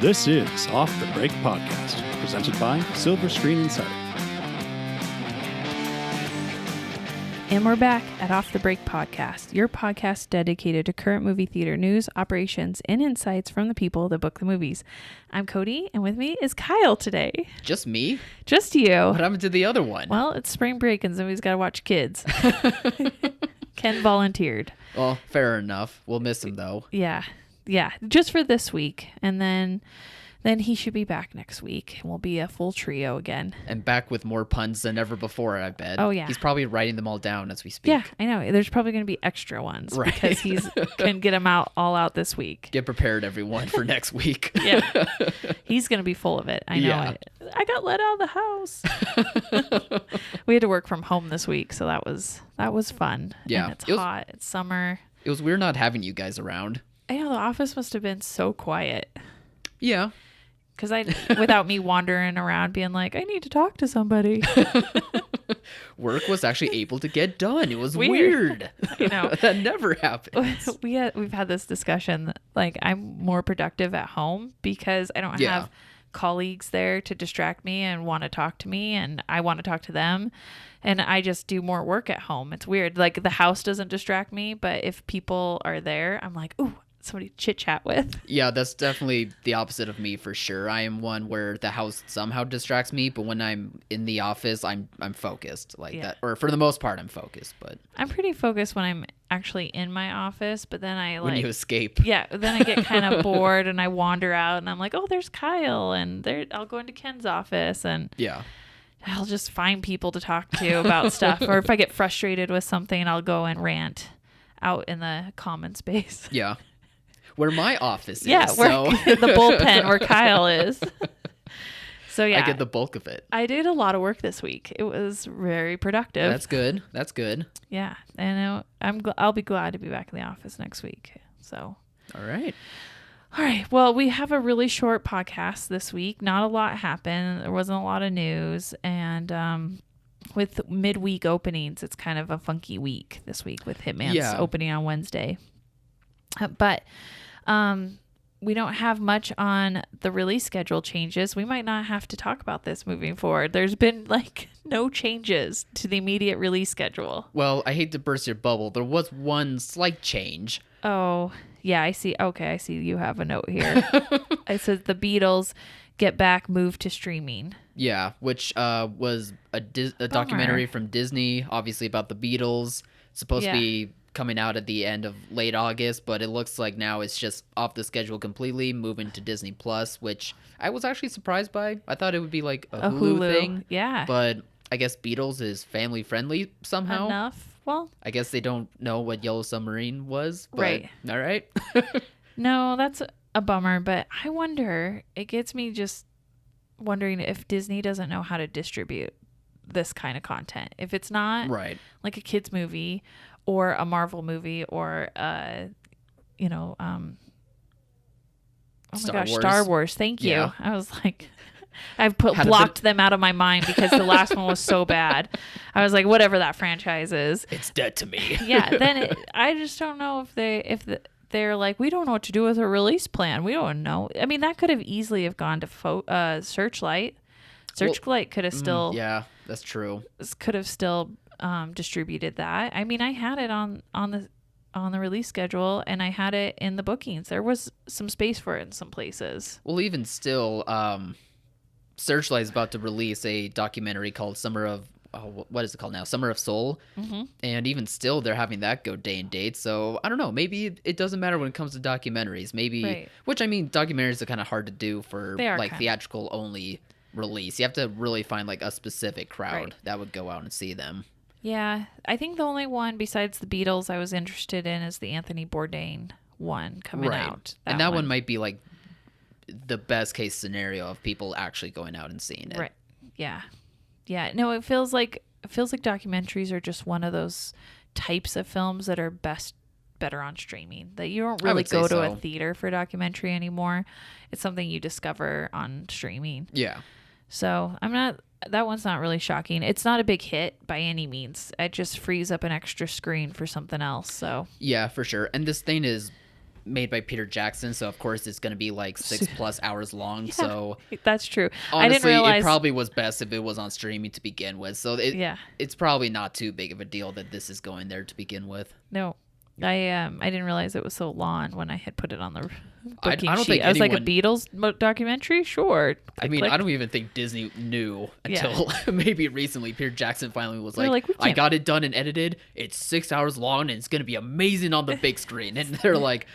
This is Off the Break Podcast, presented by Silver Screen Insider. And we're back at Off the Break Podcast, your podcast dedicated to current movie theater news, operations, and insights from the people that book the movies. I'm Cody, and with me is Kyle today. Just me? Just you. What happened to the other one? Well, it's spring break, and somebody's got to watch kids. Ken volunteered. Well, fair enough. We'll miss him, though. Yeah, just for this week. And then he should be back next week. We'll be a full trio again. And back with more puns than ever before, I bet. Oh, yeah. He's probably writing them all down as we speak. Yeah, I know. There's probably going to be extra ones because he's can get them all out this week. Get prepared, everyone, for next week. Yeah. He's going to be full of it. I know. Yeah. I got let out of the house. We had to work from home this week, so that was fun. Yeah. And it's hot. It's summer. It was weird not having you guys around. I know the office must have been so quiet. Yeah. Because without me wandering around being like, I need to talk to somebody. Work was actually able to get done. It was weird. I know. That never happens. We've had this discussion that, like, I'm more productive at home because I don't have colleagues there to distract me and want to talk to me, and I want to talk to them, and I just do more work at home. It's weird. Like, the house doesn't distract me, but if people are there, I'm like, ooh, somebody to chit chat with. Yeah, that's definitely the opposite of me for sure. I am one where the house somehow distracts me, but when I'm in the office, I'm focused like that. Or for the most part, I'm focused. But I'm pretty focused when I'm actually in my office, but then when you escape, then I get kind of bored and I wander out and I'm like, oh, there's Kyle, and I'll go into Ken's office and I'll just find people to talk to about stuff. Or if I get frustrated with something, I'll go and rant out in the common space. Yeah. Where my office is. Yeah, the bullpen where Kyle is. So yeah, I get the bulk of it. I did a lot of work this week. It was very productive. That's good. Yeah, and I'll be glad to be back in the office next week. So. All right. Well, we have a really short podcast this week. Not a lot happened. There wasn't a lot of news, and with midweek openings, it's kind of a funky week this week with Hitman's opening on Wednesday. But we don't have much on the release schedule changes. We might not have to talk about this moving forward. There's been no changes to the immediate release schedule. Well, I hate to burst your bubble. There was one slight change. Oh, yeah, I see. Okay, I see you have a note here. It says the Beatles Get Back moved to streaming. Yeah, which was a documentary from Disney, obviously about the Beatles. Supposed to be coming out at the end of late August, but it looks like now it's just off the schedule completely, moving to Disney Plus, which I was actually surprised by. I thought it would be like a Hulu thing. Yeah. But I guess Beatles is family friendly somehow. Enough. Well, I guess they don't know what Yellow Submarine was. But, right. All right. No, that's a bummer, but I wonder, it gets me just wondering if Disney doesn't know how to distribute this kind of content. If it's not like a kid's movie or a Marvel movie or Star Wars. Thank you. Yeah. I was like, I've blocked them out of my mind because the last one was so bad. I was like, whatever that franchise is, it's dead to me. Yeah. Then I just don't know if they're like, we don't know what to do with a release plan. We don't know. I mean, that could have easily have gone to Searchlight. Searchlight could have still. Yeah, that's true. Could have still distributed that. I mean, I had it on the release schedule, and I had it in the bookings. There was some space for it in some places. Well, even still, Searchlight is about to release a documentary called Summer of Soul. Mm-hmm. And even still, they're having that go day and date. So I don't know. Maybe it doesn't matter when it comes to documentaries. Maybe, which I mean, documentaries are kind of hard to do for theatrical only release. You have to really find like a specific crowd that would go out and see them. Yeah, I think the only one besides the Beatles I was interested in is the Anthony Bourdain one coming out. That one might be like the best case scenario of people actually going out and seeing it. Right. Yeah. Yeah. No, it feels like documentaries are just one of those types of films that are better on streaming. That you don't really go to a theater for a documentary anymore. It's something you discover on streaming. Yeah. So that one's not really shocking. It's not a big hit by any means. It just frees up an extra screen for something else. So yeah, for sure. And this thing is made by Peter Jackson, so of course it's going to be like 6+ hours long. So that's true. Honestly, I didn't realize it probably was best if it was on streaming to begin with. So it's probably not too big of a deal that this is going there to begin with. No, I didn't realize it was so long when I had put it on the booking I don't sheet. think I was like, a Beatles documentary? Sure. I mean, I don't even think Disney knew until maybe recently. Peter Jackson finally was like, I got it done and edited. It's 6 hours long and it's going to be amazing on the big screen. And they're like,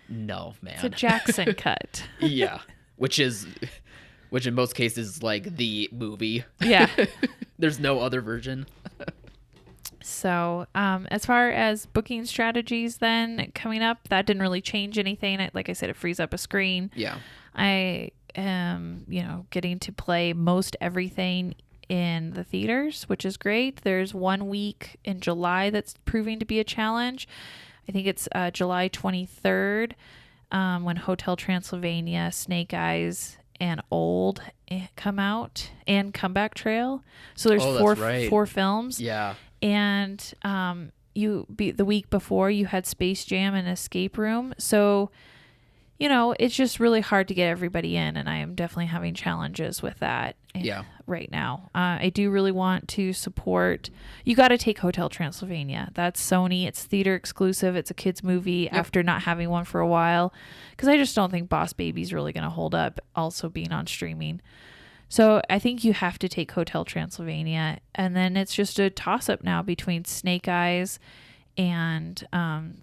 no, man. It's a Jackson cut. Yeah. Which in most cases is like the movie. Yeah. There's no other version. So, as far as booking strategies then coming up, that didn't really change anything. Like I said, it frees up a screen. Yeah. I am, getting to play most everything in the theaters, which is great. There's 1 week in July that's proving to be a challenge. I think it's July 23rd, when Hotel Transylvania, Snake Eyes, and Old come out, and Comeback Trail. So there's four films. Yeah. And the week before you had Space Jam and Escape Room. So, it's just really hard to get everybody in, and I am definitely having challenges with that right now. I do really want to support. You got to take Hotel Transylvania. That's Sony. It's theater exclusive. It's a kids movie after not having one for a while, because I just don't think Boss Baby's really going to hold up also being on streaming. So I think you have to take Hotel Transylvania, and then it's just a toss-up now between Snake Eyes and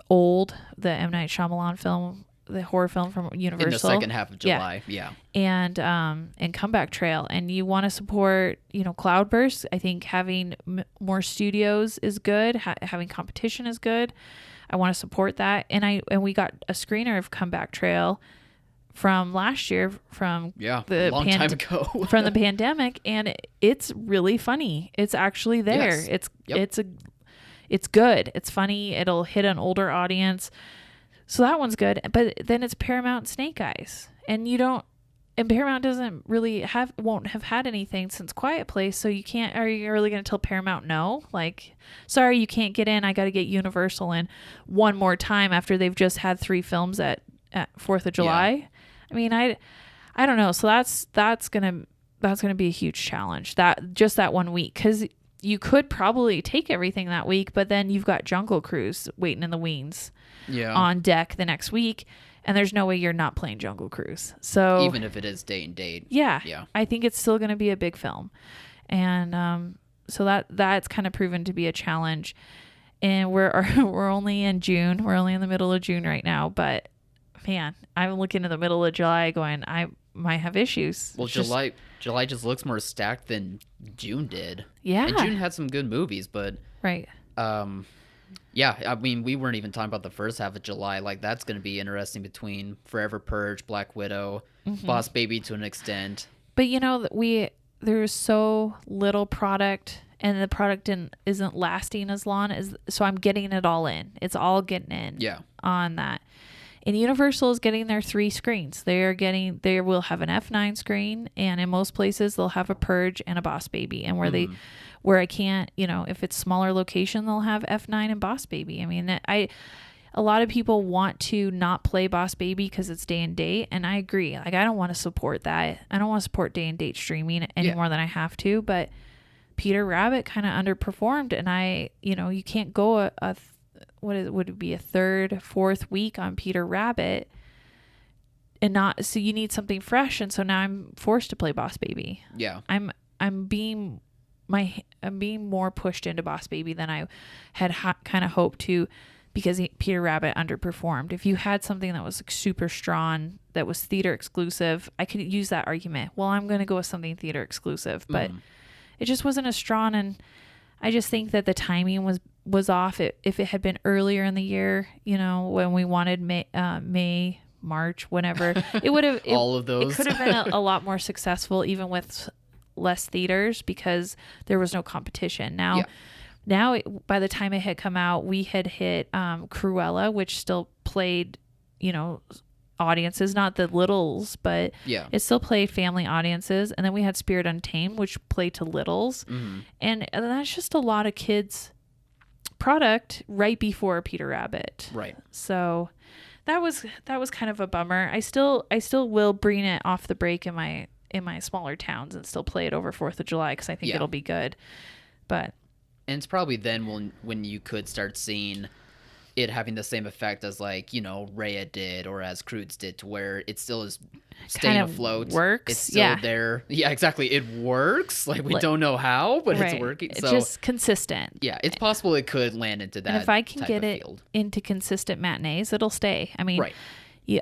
Old, the M. Night Shyamalan film, the horror film from Universal. In the second half of July, yeah. And Comeback Trail. And you want to support, Cloudburst. I think having more studios is good. Having competition is good. I want to support that. And we got a screener of Comeback Trail from last year from the long time ago from the pandemic, and it's really funny. It's actually there. Yes. It's good. It's funny. It'll hit an older audience. So that one's good. But then it's Paramount and Snake Eyes. And Paramount won't have had anything since Quiet Place, so are you really going to tell Paramount no? Like, sorry, you can't get in. I got to get Universal in one more time after they've just had 3 films at 4th of July. Yeah. I mean, I don't know. So that's gonna be a huge challenge. That 1 week, because you could probably take everything that week, but then you've got Jungle Cruise waiting in the wings on deck the next week, and there's no way you're not playing Jungle Cruise. So even if it is day and date, I think it's still going to be a big film, and so that's kind of proven to be a challenge. And we're only in June. We're only in the middle of June right now, but man, I'm looking in the middle of July going, I might have issues. Well, July just looks more stacked than June did. Yeah. And June had some good movies, but right. I mean, we weren't even talking about the first half of July. Like, that's going to be interesting between Forever Purge, Black Widow, Boss Baby to an extent. But there's so little product, and the product isn't lasting as long so I'm getting it all in. It's all getting in on that. And Universal is getting their 3 screens. They will have an F9 screen, and in most places they'll have a Purge and a Boss Baby. And where I can't, if it's smaller location, they'll have F9 and Boss Baby. I mean, a lot of people want to not play Boss Baby because it's day and date, and I agree. Like, I don't want to support that. I don't want to support day and date streaming any more than I have to. But Peter Rabbit kind of underperformed, and you can't go would it be a 3rd, 4th week on Peter Rabbit, and so you need something fresh, and so now I'm forced to play Boss Baby. Yeah. I'm being more pushed into Boss Baby than I had kind of hoped to, because Peter Rabbit underperformed. If you had something that was super strong, that was theater exclusive, I could use that argument. Well, I'm going to go with something theater exclusive, but it just wasn't as strong, and I just think that the timing was off. If it had been earlier in the year, when we wanted May, March, whenever, it would have all of those. It could have been a lot more successful, even with less theaters, because there was no competition. Now, by the time it had come out, we had hit Cruella, which still played, audiences, not the littles, but it still played family audiences. And then we had Spirit Untamed, which played to littles. And that's just a lot of kids product right before Peter Rabbit. Right. So that was kind of a bummer. I still will bring it off the break in my smaller towns and still play it over 4th of July because I think it'll be good. But and it's probably then when you could start seeing it having the same effect as like, you know, Rhea did or as Croods did, to where it still is staying afloat. Works. It's still there. Yeah, exactly. It works. Like we don't know how, but it's working. So it's just consistent. Yeah, it's possible it could land into that. And if I can get it field into consistent matinees, it'll stay. I mean, right.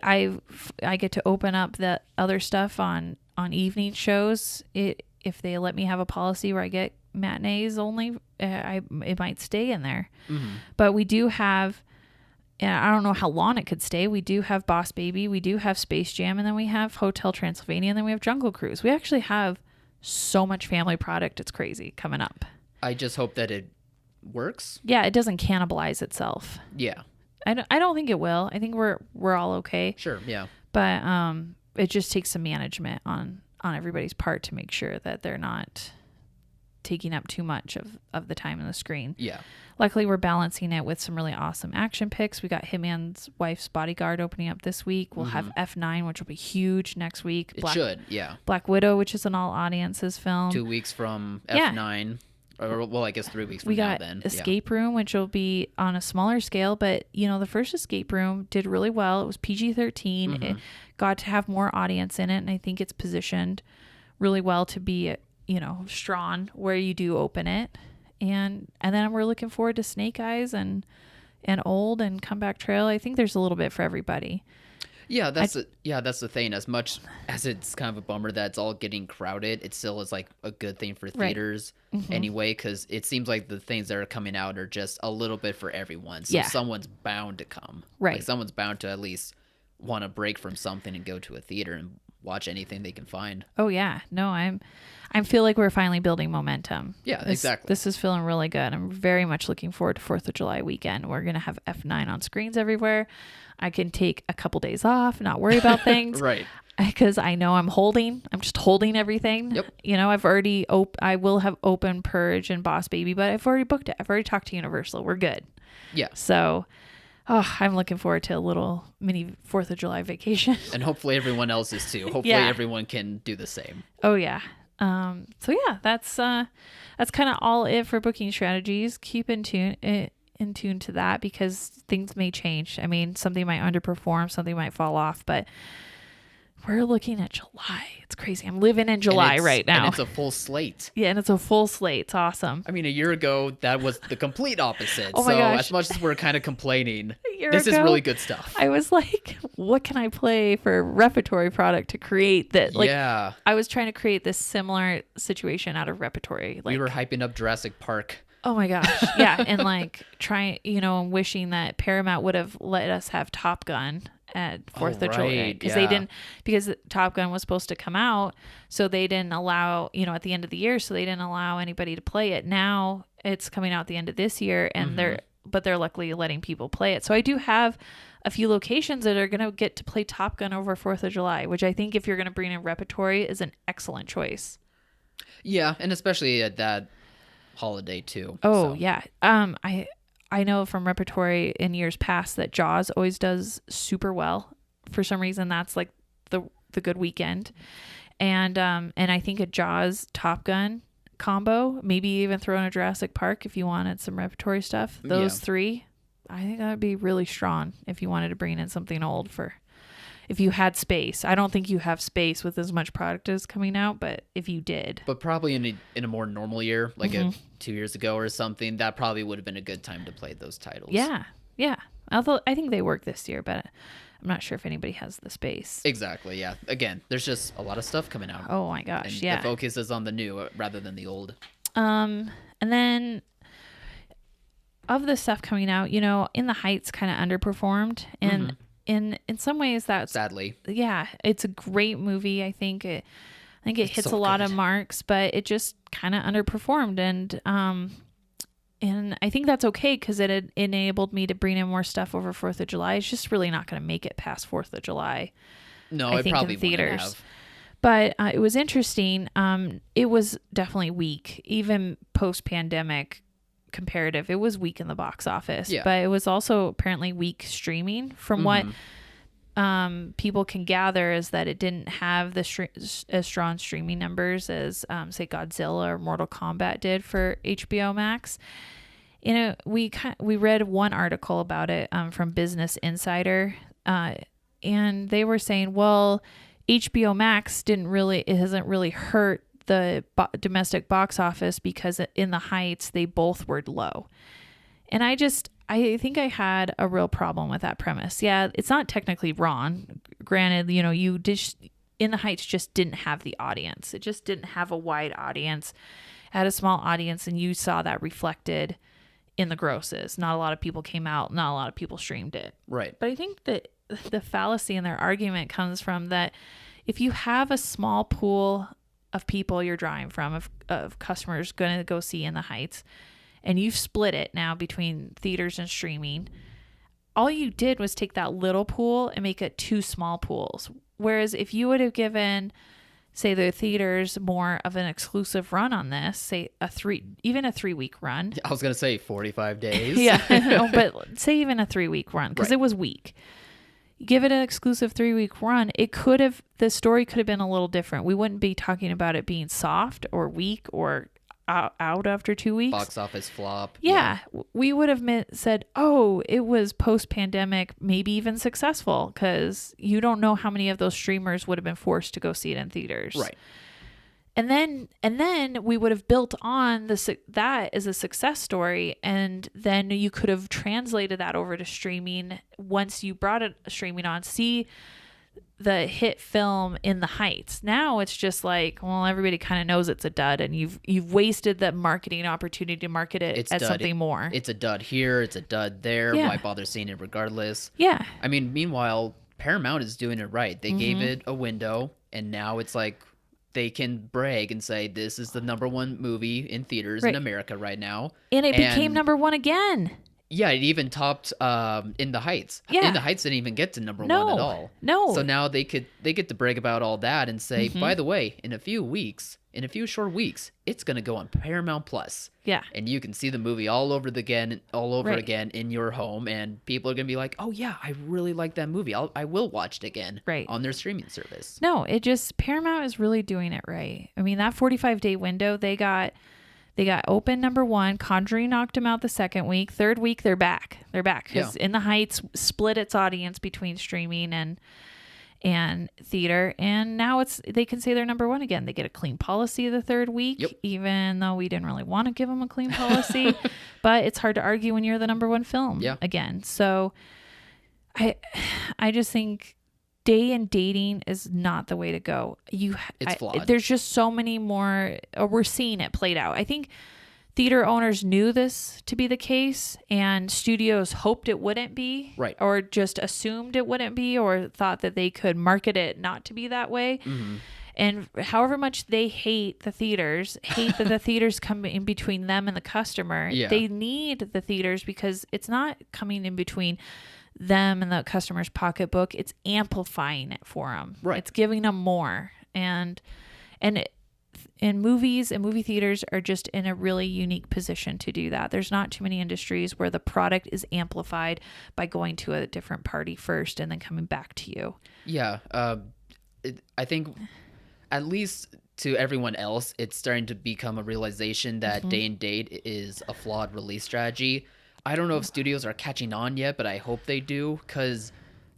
I get to open up the other stuff on evening shows. If they let me have a policy where I get matinees only, it might stay in there. Mm-hmm. But we do have, and I don't know how long it could stay. We do have Boss Baby, we do have Space Jam, and then we have Hotel Transylvania, and then we have Jungle Cruise. We actually have so much family product. It's crazy coming up. I just hope that it works. Yeah, it doesn't cannibalize itself. Yeah. I don't think it will. I think we're all okay. Sure. Yeah. But it just takes some management on everybody's part to make sure that they're not taking up too much of the time on the screen. Yeah. Luckily, we're balancing it with some really awesome action picks. We got Hitman's Wife's Bodyguard opening up this week. We'll have F9, which will be huge next week. It should, yeah. Black Widow, which is an all audiences film. 2 weeks from F9. Or, well, I guess 3 weeks from we now got then. Escape Room, which will be on a smaller scale, but you know, the first Escape Room did really well. It was PG-13. It got to have more audience in it, and I think it's positioned really well to be, you know, strong where you do open it. And then we're looking forward to Snake Eyes and Old and Comeback Trail. I think there's a little bit for everybody. Yeah, that's the thing. As much as it's kind of a bummer that it's all getting crowded, it still is like a good thing for theaters anyway, because it seems like the things that are coming out are just a little bit for everyone. So someone's bound to come. Right. Like someone's bound to at least want to break from something and go to a theater and watch anything they can find. Oh yeah, no, I feel like we're finally building momentum. Yeah, exactly. This is feeling really good. I'm very much looking forward to 4th of July weekend. We're going to have F9 on screens everywhere. I can take a couple days off, not worry about things. Right. Because I know I'm just holding everything. Yep. You know, I will have open Purge and Boss Baby, but I've already booked it. I've already talked to Universal. We're good. Yeah. So, I'm looking forward to a little mini 4th of July vacation. And hopefully everyone else is too. Hopefully everyone can do the same. Oh yeah. So yeah, that's kind of all it for booking strategies. Keep in tune to that because things may change. I mean, something might underperform, something might fall off, but we're looking at July. It's crazy. I'm living in July right now. And it's a full slate. Yeah, and it's a full slate. It's awesome. I mean, a year ago, that was the complete opposite. Oh my gosh. As much as we're kind of complaining, this is really good stuff. I was like, what can I play for repertory product to create that? Like, yeah. I was trying to create this similar situation out of repertory. Like, we were hyping up Jurassic Park. Oh my gosh. Yeah. And like trying, you know, wishing that Paramount would have let us have Top Gun at 4th of July because Top Gun was supposed to come out. So they didn't allow, you know, at the end of the year. So they didn't allow anybody to play it. Now it's coming out at the end of this year and they're luckily letting people play it. So I do have a few locations that are going to get to play Top Gun over 4th of July, which I think if you're going to bring in repertory is an excellent choice. Yeah. And especially at that holiday too. Oh yeah. I know from repertory in years past that Jaws always does super well. For some reason that's like the good weekend. And I think a Jaws Top Gun combo, maybe even throw in a Jurassic Park if you wanted some repertory stuff. Those three, I think that would be really strong if you wanted to bring in something old if you had space. I don't think you have space with as much product as coming out, but if you did. But probably in a more normal year, like 2 years ago or something, that probably would have been a good time to play those titles. Yeah. Yeah. Although I think they work this year, but I'm not sure if anybody has the space. Exactly. Yeah. Again, there's just a lot of stuff coming out. Oh my gosh. And yeah. the focus is on the new rather than the old. And of the stuff coming out, you know, In the Heights kind of underperformed, and in some ways that's sadly. Yeah, it's a great movie. I think it hits so a lot of marks, but it just kind of underperformed, and I think that's okay because it had enabled me to bring in more stuff over 4th of July. It's just really not going to make it past 4th of July. No, I it think probably in theaters. wouldn't have. But it was interesting. It was definitely weak, even post-pandemic comparative. It was weak in the box office, Yeah. but it was also apparently weak streaming. From what people can gather is that it didn't have as strong streaming numbers as say Godzilla or Mortal Kombat did for HBO Max. We read one article about it from Business Insider, and they were saying, well, HBO Max hasn't really hurt the domestic box office because in the Heights they both were low. And I think I had a real problem with that premise. Yeah, it's not technically wrong. Granted, you in the Heights just didn't have the audience. It just didn't have a wide audience. It had a small audience, and you saw that reflected in the grosses. Not a lot of people came out. Not a lot of people streamed it. Right. But I think that the fallacy in their argument comes from that if you have a small pool of people you're drawing from, of customers going to go see in the Heights, and you've split it now between theaters and streaming, all you did was take that little pool and make it 2 small pools. Whereas if you would have given, say, the theaters more of an exclusive run on this, say even a 3-week run. I was going to say 45 days. Yeah, no, but say even a 3-week run, because it was weak. Give it an exclusive 3-week run. The story could have been a little different. We wouldn't be talking about it being soft or weak or out after 2 weeks. Box office flop. Yeah. We would have said, oh, it was post-pandemic, maybe even successful, because you don't know how many of those streamers would have been forced to go see it in theaters. Right. And then we would have built on that as a success story, and then you could have translated that over to streaming once you brought it streaming on. See the hit film in the Heights. Now it's just like, well, everybody kind of knows it's a dud, and you've wasted the marketing opportunity to market it as something more. It's a dud here. It's a dud there. Yeah. Why bother seeing it regardless? Yeah. I mean, meanwhile, Paramount is doing it right. They gave it a window, and now it's like they can brag and say this is the #1 movie in theaters in America right now. And it became #1 again. Yeah, it even topped In the Heights. Yeah. In the Heights didn't even get to #1 at all. No. So now they get to brag about all that and say, by the way, in a few short weeks, it's going to go on Paramount Plus. Yeah. And you can see the movie all over again in your home, and people are going to be like, "Oh yeah, I really like that movie. I will watch it again." On their streaming service. No, Paramount is really doing it right. I mean, that 45-day window, they got open #1. Conjuring knocked them out the second week. Third week, they're back. They're back because In the Heights split its audience between streaming and theater, and now they can say they're #1 again. They get a clean policy the third week, even though we didn't really want to give them a clean policy. But it's hard to argue when you're the #1 film again. So I just think day and dating is not the way to go. It's flawed. There's just so many more. We're seeing it played out. I think theater owners knew this to be the case, and studios hoped it wouldn't be, or just assumed it wouldn't be, or thought that they could market it not to be that way. And however much they hate that the theaters come in between them and the customer, they need the theaters because it's not coming in between them and the customer's pocketbook. It's amplifying it for them. It's giving them more. And movies and movie theaters are just in a really unique position to do that. There's not too many industries where the product is amplified by going to a different party first and then coming back to you. Yeah. I think at least to everyone else, it's starting to become a realization that day and date is a flawed release strategy. I don't know if studios are catching on yet, but I hope they do, because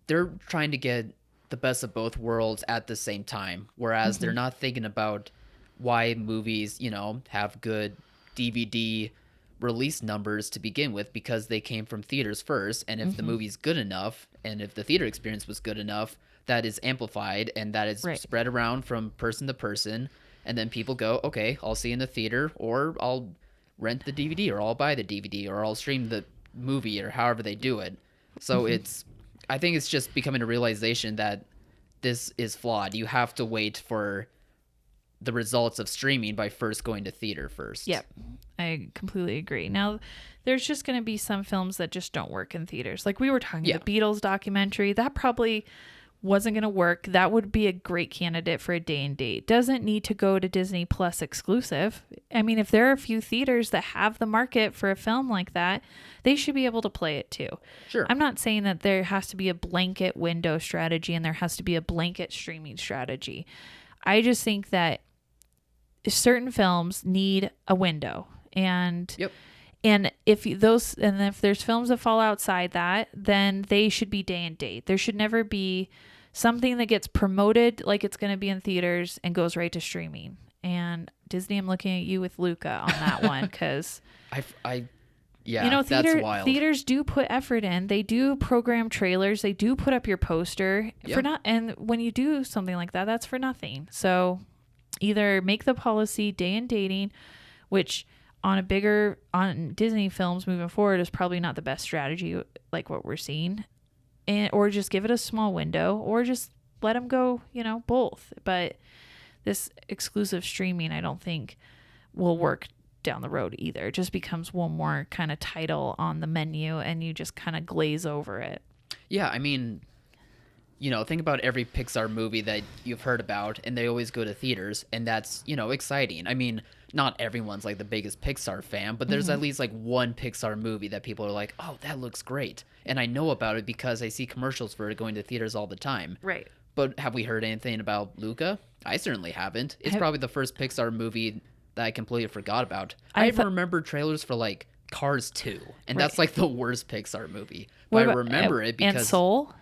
they're trying to get the best of both worlds at the same time, whereas they're not thinking about why movies, have good DVD release numbers to begin with, because they came from theaters first, and if the movie's good enough, and if the theater experience was good enough, that is amplified, and that is spread around from person to person, and then people go, okay, I'll see in the theater, or I'll rent the DVD, or I'll buy the DVD, or I'll stream the movie, or however they do it. So I think it's just becoming a realization that this is flawed. You have to wait for the results of streaming by first going to theater first. Yep. I completely agree. Now, there's just going to be some films that just don't work in theaters. Like we were talking, the Beatles documentary, that probably wasn't going to work, that would be a great candidate for a day and date. Doesn't need to go to Disney Plus exclusive. I mean, if there are a few theaters that have the market for a film like that, they should be able to play it too. Sure. I'm not saying that there has to be a blanket window strategy and there has to be a blanket streaming strategy. I just think that certain films need a window, and Yep. and if there's films that fall outside that, then they should be day and date. There should never be something that gets promoted like it's going to be in theaters and goes right to streaming. And Disney, I'm looking at you with Luca on that one, because yeah, that's wild. Theaters do put effort in. They do program trailers. They do put up your poster and when you do something like that, that's for nothing. So either make the policy day and dating, which on Disney films moving forward is probably not the best strategy, like what we're seeing, or just give it a small window, or just let them go, both. But this exclusive streaming, I don't think will work down the road either. It just becomes one more kind of title on the menu and you just kind of glaze over it. Yeah, I mean, think about every Pixar movie that you've heard about, and they always go to theaters, and that's, exciting. I mean, not everyone's like the biggest Pixar fan, but there's at least like one Pixar movie that people are like, oh, that looks great. And I know about it because I see commercials for it going to theaters all the time. Right. But have we heard anything about Luca? I certainly haven't. It's probably the first Pixar movie that I completely forgot about. I even remember trailers for like Cars 2, and that's like the worst Pixar movie. But I remember it because... And Soul?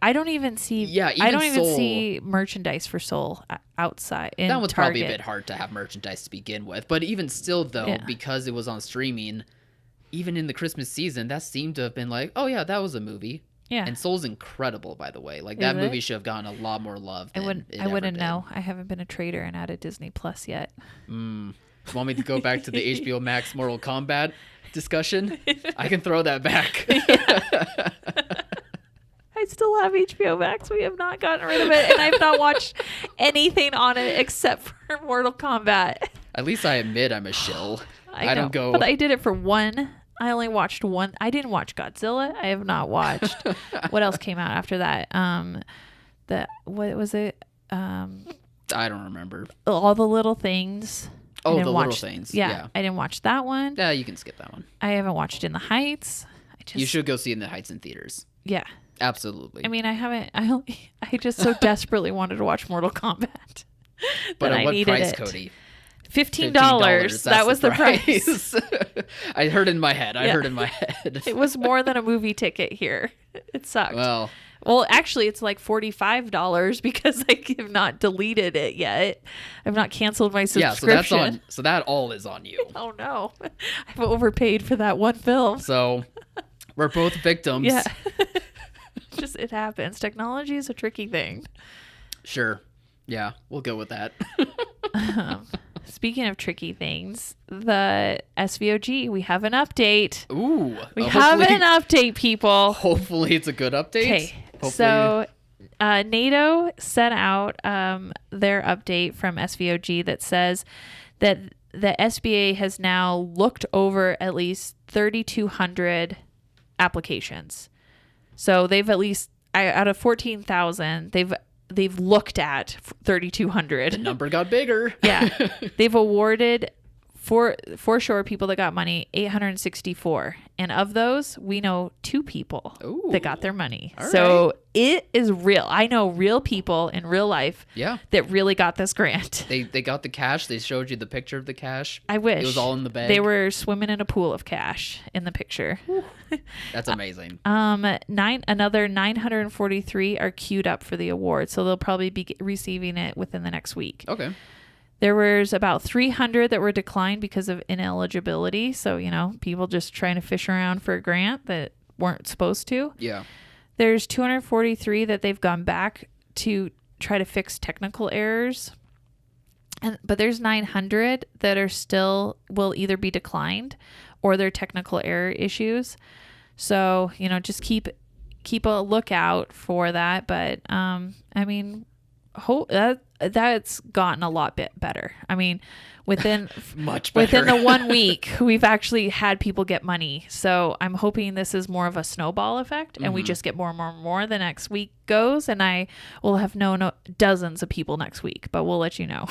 I don't even see. Yeah, I don't even Soul, see merchandise for Soul outside. That one's Target. probably a bit hard to have merchandise to begin with, but even still, though, because it was on streaming, even in the Christmas season, that seemed to have been like, oh yeah, that was a movie. Yeah. And Soul's incredible, by the way. Like that movie should have gotten a lot more love. I wouldn't know. I haven't been a trader and added Disney Plus yet. Want me to go back to the HBO Max Mortal Kombat discussion? I can throw that back. I still have HBO Max. We have not gotten rid of it, and I've not watched anything on it except for Mortal Kombat. At least I admit I'm a shill. I don't go. But I did it for one. I only watched one. I didn't watch Godzilla. I have not watched. What else came out after that? What was it? I don't remember. All the Little Things. Oh, the Little Things. Yeah, I didn't watch that one. Yeah, you can skip that one. I haven't watched In the Heights. You should go see In the Heights in theaters. Yeah. Absolutely. I mean, I haven't. I just so desperately wanted to watch Mortal Kombat. But at what price, Cody? $15. That was the price. I heard in my head. It was more than a movie ticket here. It sucked. Well, actually, it's like $45 because I have not deleted it yet. I've not canceled my subscription. Yeah, so that all is on you. Oh no, I've overpaid for that one film. So we're both victims. Yeah. Just it happens. Technology is a tricky thing. Sure. Yeah, we'll go with that. Speaking of tricky things, the SVOG, we have an update. Ooh. We have an update, people. Hopefully it's a good update. Okay. So NATO sent out their update from SVOG that says that the SBA has now looked over at least 3,200 applications. So they've at least, out of 14,000, they've looked at 3,200. The number got bigger. Yeah. They've awarded, for sure, people that got money, 864. And of those, we know 2 people that got their money. So it is real. I know real people in real life that really got this grant. They got the cash. They showed you the picture of the cash. I wish. It was all in the bag. They were swimming in a pool of cash in the picture. That's amazing. Another 943 are queued up for the award. So they'll probably be receiving it within the next week. Okay. There was about 300 that were declined because of ineligibility. So, people just trying to fish around for a grant that weren't supposed to. Yeah. There's 243 that they've gone back to try to fix technical errors. But there's 900 that are will either be declined or they're technical error issues. So, just keep a lookout for that. But, that's gotten a lot bit better. I mean, within Much better. within the 1 week, we've actually had people get money. So I'm hoping this is more of a snowball effect, and we just get more and more and more the next week goes, and I will have known dozens of people next week, but we'll let you know.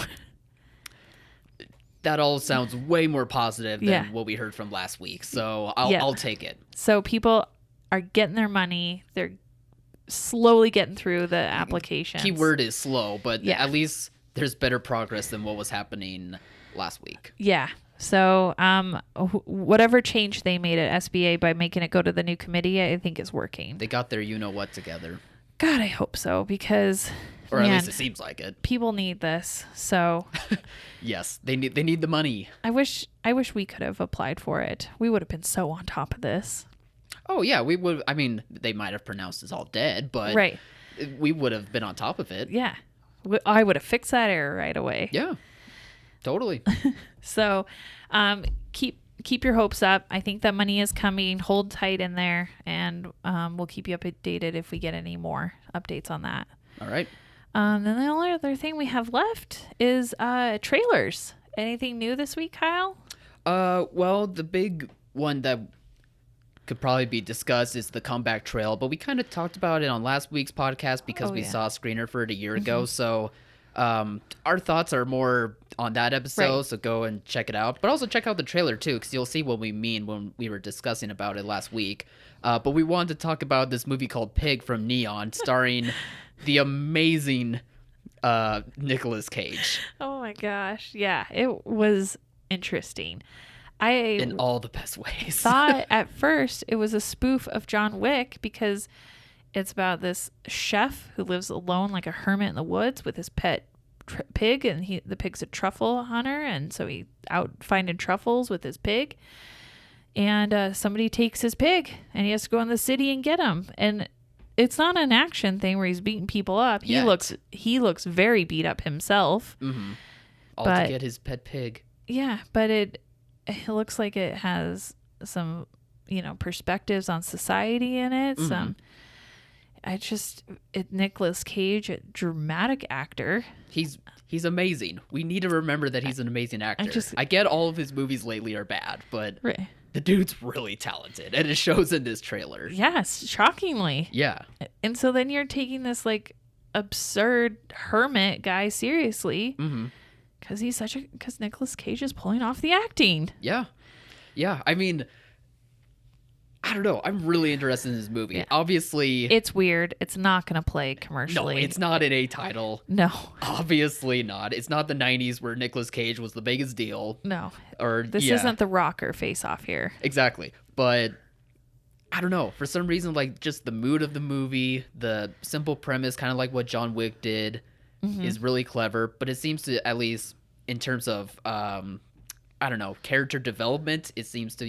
That all sounds way more positive than what we heard from last week. So I'll take it. So people are getting their money. They're slowly getting through the applications. Keyword is slow, but at least there's better progress than what was happening last week. Yeah. So whatever change they made at SBA by making it go to the new committee, I think is working. They got their you-know-what together. God, I hope so, because... Or at least it seems like it. People need this, so... Yes, they need the money. I wish we could have applied for it. We would have been so on top of this. Oh, yeah, we would... I mean, they might have pronounced us all dead, but we would have been on top of it. Yeah. I would have fixed that error right away. Yeah, totally. So, keep your hopes up. I think that money is coming. Hold tight in there, and we'll keep you updated if we get any more updates on that. All right. Then the only other thing we have left is trailers. Anything new this week, Kyle? Well, the big one that could probably be discussed is the comeback trail, but we kind of talked about it on last week's podcast because we saw a screener for it a year ago. So our thoughts are more on that episode, so go and check it out. But also check out the trailer too, because you'll see what we mean when we were discussing about it last week. But we wanted to talk about this movie called Pig from Neon, starring the amazing Nicolas Cage. Oh my gosh. Yeah, it was interesting. In all the best ways. Thought at first it was a spoof of John Wick because it's about this chef who lives alone like a hermit in the woods with his pet pig, and the pig's a truffle hunter, and so he out finding truffles with his pig, and somebody takes his pig and he has to go in the city and get him. And it's not an action thing where he's beating people up. He looks very beat up himself. All to get his pet pig. Yeah, but it looks like it has some, perspectives on society in it. Nicolas Cage, a dramatic actor. He's amazing. We need to remember that he's an amazing actor. I get all of his movies lately are bad, but the dude's really talented, and it shows in this trailer. Yes, shockingly. Yeah. And so then you're taking this like absurd hermit guy seriously. Because Nicolas Cage is pulling off the acting. Yeah. I mean, I don't know. I'm really interested in this movie. Yeah. Obviously, it's weird. It's not going to play commercially. No, it's not an A title. No. Obviously not. It's not the 90s where Nicolas Cage was the biggest deal. No. This isn't the Rocker face-off here. Exactly. But I don't know. For some reason, like just the mood of the movie, the simple premise, kind of like what John Wick did, is really clever. But it seems to, at least in terms of I don't know, character development, it seems to,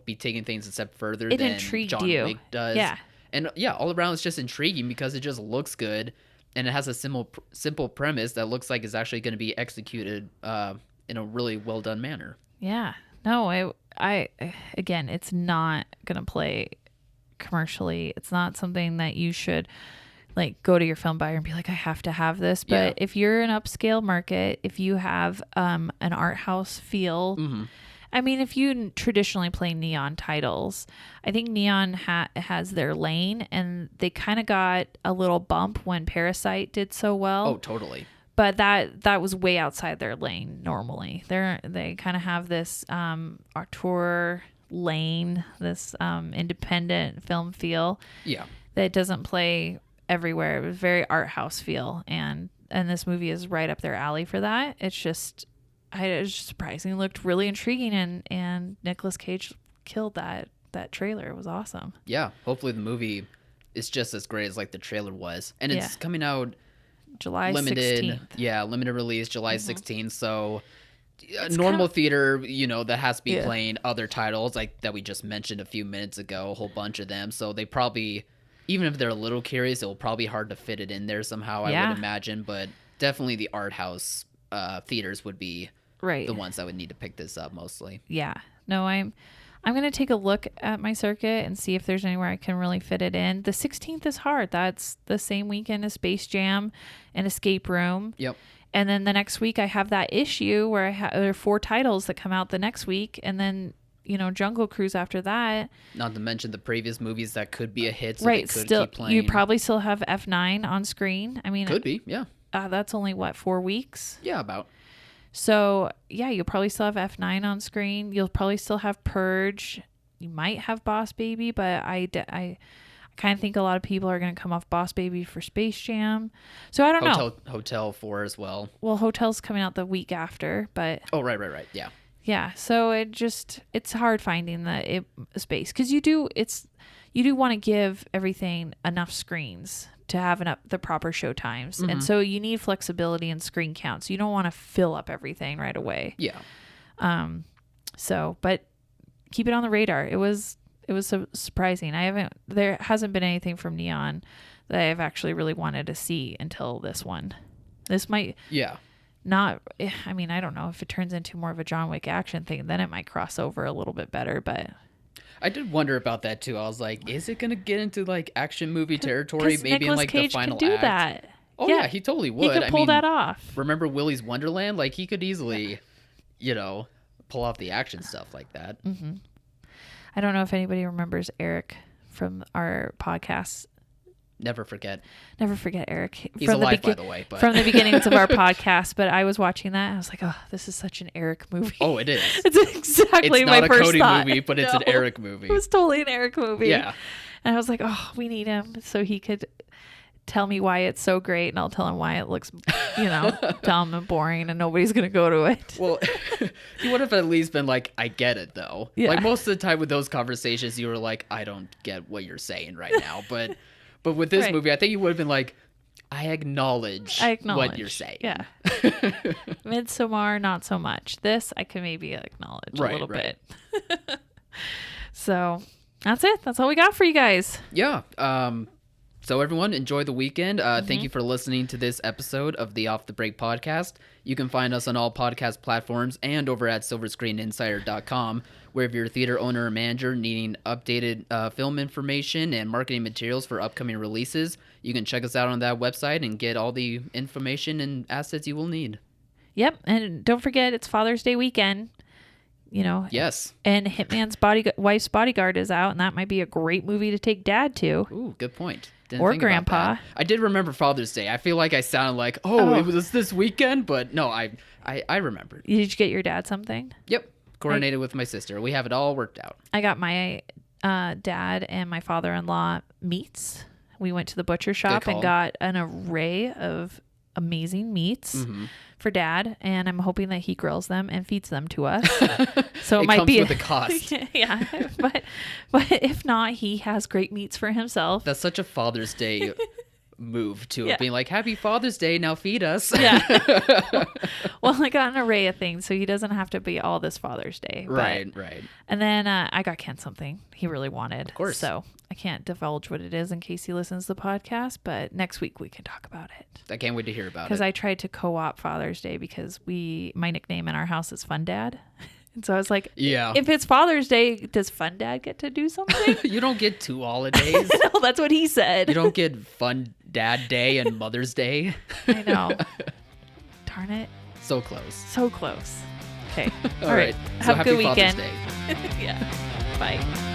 be taking things a step further than John Wick does. Yeah. And all around it's just intriguing because it just looks good, and it has a simple premise that looks like it's actually going to be executed in a really well done manner. Yeah. No, I again, it's not going to play commercially. It's not something that you should like go to your film buyer and be like, I have to have this. But if you're an upscale market, if you have an art house feel, I mean, if you traditionally play Neon titles, I think Neon has their lane, and they kind of got a little bump when Parasite did so well. Oh, totally. But that was way outside their lane normally. They kind of have this auteur lane, this independent film feel. Yeah. That doesn't play everywhere. It was very art house feel, and this movie is right up their alley for that. It just surprisingly looked really intriguing, and Nicolas Cage killed that trailer. It was awesome. Yeah, hopefully the movie is just as great as like the trailer was, and it's coming out July 16th. Yeah, limited release July 16th. So normal theater, that has to be playing other titles like that we just mentioned a few minutes ago, a whole bunch of them. So they probably, even if they're a little curious, it'll probably be hard to fit it in there somehow, I would imagine. But definitely the art house theaters would be the ones that would need to pick this up mostly. Yeah. No, I'm going to take a look at my circuit and see if there's anywhere I can really fit it in. The 16th is hard. That's the same weekend as Space Jam and Escape Room. Yep. And then the next week I have that issue where there are 4 titles that come out the next week. And then, Jungle Cruise after that. Not to mention the previous movies that could be a hit, so right. they could Still, keep playing. you probably still have F9 on screen. I mean, could be, yeah. That's only, 4 weeks? Yeah, about. So, yeah, you'll probably still have F9 on screen. You'll probably still have Purge. You might have Boss Baby, but I kind of think a lot of people are going to come off Boss Baby for Space Jam. So, I don't know. Hotel 4 as well. Well, Hotel's coming out the week after, but... Oh, right. Yeah. Yeah, so it's hard finding the space because you do want to give everything enough screens to have the proper show times. And so you need flexibility in screen counts. You don't want to fill up everything right away. Yeah. But keep it on the radar. It was so surprising. There hasn't been anything from Neon that I've actually really wanted to see until this one. This might not, I mean, I don't know if it turns into more of a John Wick action thing, then it might cross over a little bit better, but I did wonder about that too. I was like, is it going to get into like action movie territory? Maybe Nicolas in like Cage the final could do act. that. Oh yeah, he totally would. He could pull that off. Remember Willy's Wonderland? Like he could easily, pull off the action stuff like that. Mm-hmm. I don't know if anybody remembers Eric from our podcast. Never forget Eric. He's alive, by the way. But. From the beginnings of our podcast, but I was watching that and I was like, oh, this is such an Eric movie. Oh, it is. It's exactly my first It's not a Cody thought. movie, but it's an Eric movie. It was totally an Eric movie. Yeah. And I was like, oh, we need him so he could tell me why it's so great and I'll tell him why it looks, dumb and boring and nobody's going to go to it. Well, you would have at least been like, I get it though. Yeah. Like most of the time with those conversations, you were like, I don't get what you're saying right now. But with this movie, I think you would have been like, I acknowledge what you're saying. Yeah. Midsommar, not so much. This, I can maybe acknowledge a little bit. So that's it. That's all we got for you guys. Yeah. So everyone, enjoy the weekend. Thank you for listening to this episode of the Off the Break podcast. You can find us on all podcast platforms and over at silverscreeninsider.com, where if you're a theater owner or manager needing updated film information and marketing materials for upcoming releases, you can check us out on that website and get all the information and assets you will need. Yep. And don't forget, it's Father's Day weekend. Yes. And Hitman's Wife's Bodyguard is out, and that might be a great movie to take Dad to. Ooh, good point. Or Grandpa. I did remember Father's Day. I feel like I sounded like, it was this weekend, but no, I remembered. Did you get your dad something? Yep. Coordinated with my sister. We have it all worked out. I got my dad and my father-in-law meats. We went to the butcher shop and got an array of amazing meats for Dad, and I'm hoping that he grills them and feeds them to us. So it might comes be with a cost. Yeah, but if not, he has great meats for himself. That's such a Father's Day move to it, being like, Happy Father's Day, now feed us. Yeah. Well, I got an array of things, so he doesn't have to be all this Father's Day. Right. And then I got Ken something he really wanted. Of course. So I can't divulge what it is in case he listens to the podcast, but next week we can talk about it. I can't wait to hear about it. Because I tried to co-op Father's Day because my nickname in our house is Fun Dad. And so I was like, if it's Father's Day, does Fun Dad get to do something? You don't get 2 holidays. No, that's what he said. You don't get Fun Dad Day and Mother's Day. I know. Darn it. So close. So close. Okay. All right. Have So a good happy weekend. Father's Day. Yeah. Bye.